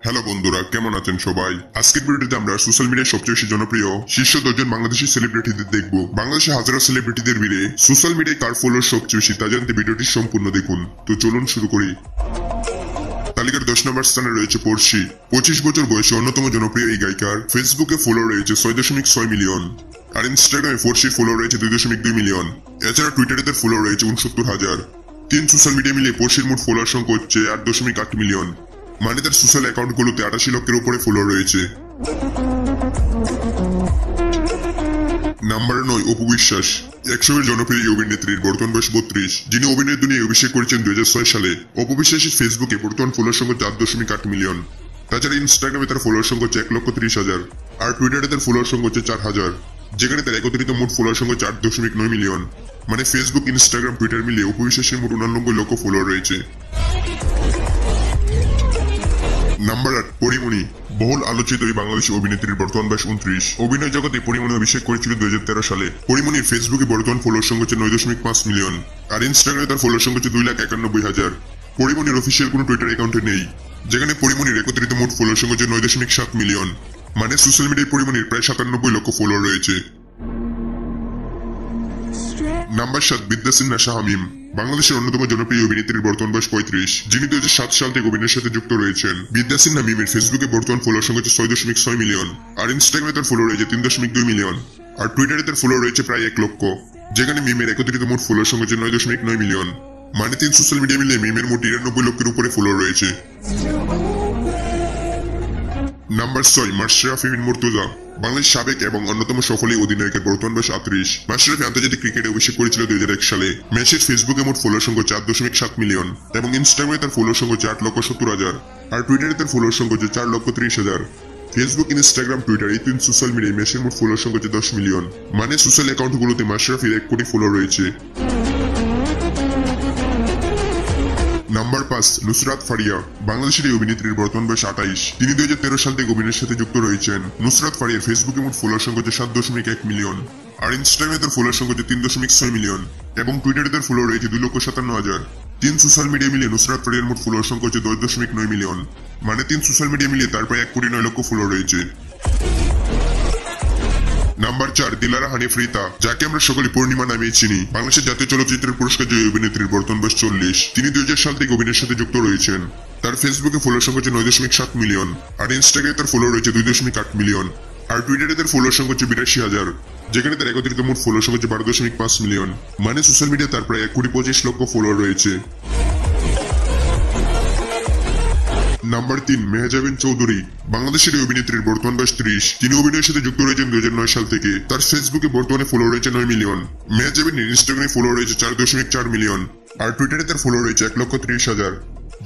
Hello বন্ধুরা, কেমন আছেন সবাই? আজকের ভিডিওতে আমরা সোশ্যাল মিডিয়ায় সবচেয়ে বেশি জনপ্রিয় শীর্ষ 10 জন বাংলাদেশি সেলিব্রিটিদের দেখব। বাংলাদেশে হাজারো সেলিব্রিটিদের ভিড়ে সোশ্যাল মিডিয়ায় কার ফলোয়ার সবচেয়ে বেশি তা জানতে ভিডিওটি সম্পূর্ণ দেখুন। তো চলুন শুরু করি। তালিকার 10 নম্বর স্থানে রয়েছে পড়শি। 25 বছর বয়সে অন্যতম জনপ্রিয় এই গায়িকার ফেসবুকে ফলোয়ার রয়েছে 6.6 মিলিয়ন। আর ইনস্টাগ্রামে পড়শির ফলোয়ার রয়েছে 2.2 মিলিয়ন। এছাড়া টুইটারে তার ফলোয়ার রয়েছে 69,000। তিন সোশ্যাল মিডিয়া মিলিয়ে পড়শির মোট ফলোয়ার সংখ্যা হচ্ছে 8.8 মিলিয়ন। মানে তার সোশ্যাল অ্যাকাউন্টগুলোতে 88 লক্ষের উপরে ফলোয়ার রয়েছে। নাম্বার 9, অপু বিশ্বাস। একসময়ের জনপ্রিয় এই অভিনেত্রীর বর্তমান বয়স 32, যিনি অভিনয়ের দুনিয়ায় অভিষেক করেছেন 2006 সালে। অপু বিশ্বাসের ফেসবুকে বর্তমান ফলোয়ার সংখ্যা 4.8 মিলিয়ন। তাছাড়া ইনস্টাগ্রামে তার ফলোয়ার সংখ্যা হচ্ছে 1,30,000। আর টুইটারে তার ফলোয়ার সংখ্যা হচ্ছে 4,000, যেখানে তার একত্রিত মোট ফলোয়ার সংখ্যা 4.9 মিলিয়ন। মানে ফেসবুক, ইনস্টাগ্রাম, টুইটার মিলিয়ে অপু বিশ্বাসের মোট 89 লক্ষ ফলোয়ার রয়েছে। নাম্বার 8, পরিমণি। বহুল আলোচিত এই বাংলাদেশী অভিনেত্রীর বর্তমান বয়স 29। অভিনয় জগতে পরিমণি অভিষেক করেছিল 2013 সালে। পরিমণির ফেসবুকে বর্তমান ফলোয়ার সংখ্যা হচ্ছে 9.5 মিলিয়ন। আর ইনস্টাগ্রামে তার ফলোয়ার সংখ্যা হচ্ছে 2,91,000। পরিমণির অফিসিয়াল কোনো টুইটার অ্যাকাউন্টে নেই, যেখানে পরিমণির একত্রিত মোট ফলোয়ার সংখ্যা হচ্ছে 9.7 মিলিয়ন। মানে সোশ্যাল মিডিয়ায় পরিমণির প্রায় 97 লক্ষ ফলোয়ার রয়েছে। নাম্বার 7, বিদ্যা সিনহা শাহমিম। বাংলাদেশের অন্যতম জনপ্রিয় অভিনেত্রীর বর্তমান বয়স 35, যিনি 2007 সাল থেকে অভিনয়ের সাথে যুক্ত রয়েছেন। বিদ্যা সিনহা মিমের ফেসবুকে বর্তমান ফলোয়ার সংখ্যা হচ্ছে 6.6 মিলিয়ন। আর ইনস্টাগ্রামে তার ফলোয়ার রয়েছে 3.2 মিলিয়ন। আর টুইটারে তার ফলোয়ার রয়েছে প্রায় 1 লক্ষ, যেখানে মিমের একত্রিত মোট ফলোয়ার সংখ্যা হচ্ছে 9.9 মিলিয়ন। মানে তিন সোশ্যাল মিডিয়া মিলিয়ে মিমের মোট 93 লক্ষের উপরে ফলোয়ার রয়েছে। নাম্বার 6, মাশরাফি বিন মুর্তজা। বাংলাদেশের সাবেক এবং অন্যতম সফল এই অধিনায়কের বর্তমান বয়স 38। মাশরাফি আন্তর্জাতিক ক্রিকেটে অভিষেক করেছিল 2001 সালে। ম্যাচের ফেসবুকে মোট ফলোয়ার সংখ্যা 4.7 মিলিয়ন এবং ইনস্টাগ্রামে তার ফলোয়ার সংখ্যা 8,70,000। আর টুইটারে তার ফলোয়ার সংখ্যা 4,30,000। ফেসবুক, ইনস্টাগ্রাম, টুইটার এই তিন সোশ্যাল মিডিয়ায় ম্যাচের মোট ফলোয়ার সংখ্যা 10 মিলিয়ন। মানে সোশ্যাল অ্যাকাউন্টগুলোতে মাশরাফির 1 কোটি ফলোয়ার রয়েছে। নাম্বার 5, নুসরাত ফারিয়া। বাংলাদেশের এই অভিনেত্রীর বর্তমান বয়স 28। তিনি 2013 সাল থেকে অভিনয়ের সাথে যুক্ত রয়েছেন। নুসরাত ফারিয়ার ফেসবুকে মোট ফলোয়ার সংখ্যা হচ্ছে 7.1 মিলিয়ন। আর ইনস্টাগ্রামে তার ফলোয়ার সংখ্যা হচ্ছে 3.6 মিলিয়ন এবং টুইটারে তার ফলোয়ার রয়েছে 2,57,000। তিন সোশ্যাল মিডিয়া মিলিয়ে নুসরাত ফারিয়ার মোট ফলোয়ার সংখ্যা হচ্ছে 10.9 মিলিয়ন। মানে তিন সোশ্যাল মিডিয়া মিলিয়ে তার প্রায় 1,09,00,000 ফলোয়ার রয়েছে। নাম্বার 4, দিলারা হানিফ রিতা, যাকে আমরা সকলে পূর্ণিমা নামে চিনি। বাংলাদেশের জাতীয় চলচ্চিত্রের পুরস্কার জয়ী অভিনেত্রীর বর্তমান বয়স 40। তিনি 2000 সাল থেকে অভিনয়ের সাথে যুক্ত রয়েছেন। তার ফেসবুকে ফলোয়ার সংখ্যা হচ্ছে 9.7 মিলিয়ন। আর ইনস্টাগ্রামে তার ফলোয়ার রয়েছে 2.8 মিলিয়ন। আর টুইটারে তার ফলোয়ার সংখ্যা হচ্ছে 82,000, যেখানে তার একত্রিত মোট ফলোয়ার সংখ্যা হচ্ছে 12.5 মিলিয়ন। মানে সোশ্যাল মিডিয়া তার প্রায় 1,25,00,000 ফলোয়ার রয়েছে। নাম্বার 3, মেহজাবিন চৌধুরী। বাংলাদেশের এই অভিনেত্রীর বর্তমান বয়স 30। তিনি অভিনয়ের সাথে যুক্ত রয়েছেন 2009 সাল থেকে। তার ফেসবুকে বর্তমানে ফলোয়ার রয়েছে 9 মিলিয়ন। মেহজাবিনের ইনস্টাগ্রামে ফলোয়ার রয়েছে 4.4 মিলিয়ন। আর টুইটারে তার ফলোয়ার রয়েছে 1,30,000,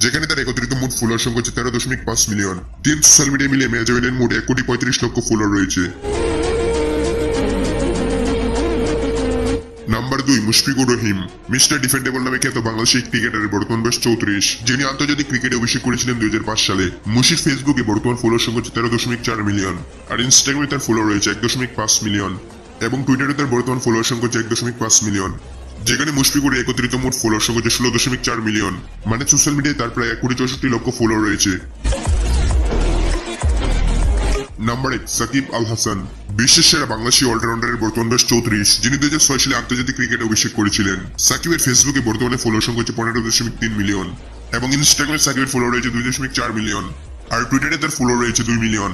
যেখানে তার একত্রিত মোট ফলোয়ার সংখ্যা হচ্ছে 13.5 মিলিয়ন। তিন সোশ্যাল মিডিয়া মিলিয়ে মেহজাবিনের মোট 1,35,00,000 ফলোয়ার রয়েছে। Number 2, Mushfiqur Rahim. Mister defendable নামে খ্যাত বাংলাদেশি ক্রিকেটারের বর্তমান বয়স 34, যিনি আন্তর্জাতিক ক্রিকেটে অভিষেক করেছিলেন 2005 সালে। মুশির ফেসবুকে বর্তমান ফলোয়ার সংখ্যা হচ্ছে 13.4 মিলিয়ন। আর ইনস্টাগ্রামে তার ফলোয়ার রয়েছে 1.5 মিলিয়ন এবং টুইটারে তার বর্তমান ফলোয়ার সংখ্যা হচ্ছে 1.5 মিলিয়ন, যেখানে মুশফিকুরের একত্রিত মোট ফলোয়ার সংখ্যা হচ্ছে 16.4 মিলিয়ন। মানে সোশ্যাল মিডিয়ায় তার প্রায় 1,64,00,000 ফলোয়ার রয়েছে। নাম্বার 1, সাকিব আল হাসান। বিশ্বের সেরা বাংলাদেশী অলরাউন্ডারের বর্তমান বয়স 34, যিনি 2006 সালে আন্তর্জাতিক ক্রিকেটে অভিষেক করেছিলেন। সাকিবের ফেসবুকে বর্তমানে ফলোয়ার সংখ্যা হচ্ছে 15.3 মিলিয়ন এবং ইনস্টাগ্রামে সাকিবের ফলোয়ার রয়েছে 2.4 মিলিয়ন। আর টুইটারে তার ফলোয়ার রয়েছে 2 মিলিয়ন,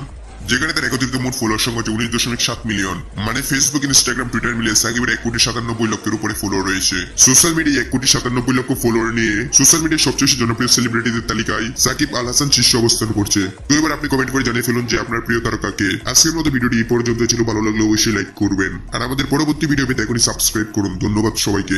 যেখানে তার একত্রিত মোট ফলোয়ার সংখ্যা হচ্ছে 19.7 মিলিয়ন। মানে ফেসবুক, ইনস্টাগ্রাম, টুইটার মিলিয়ে সাকিবের 1,97,00,000 উপরে ফলোয়ার রয়েছে। সোশ্যাল মিডিয়ায় 1,97,00,000 ফলোয়ার নিয়ে সোশ্যাল মিডিয়ার সবচেয়ে বেশি জনপ্রিয় সেলিব্রিটিদের তালিকায় সাকিব আল হাসান শীর্ষে অবস্থান করছে। তো এবার আপনি কমেন্ট করে জানিয়ে ফেলুন যে আপনার প্রিয় তারকাকে। আজকের মতো ভিডিওটি এই পর্যন্ত ছিল। ভালো লাগলে অবশ্যই লাইক করবেন আর আমাদের পরবর্তী ভিডিও পেতে এখনই সাবস্ক্রাইব করুন। ধন্যবাদ সবাইকে।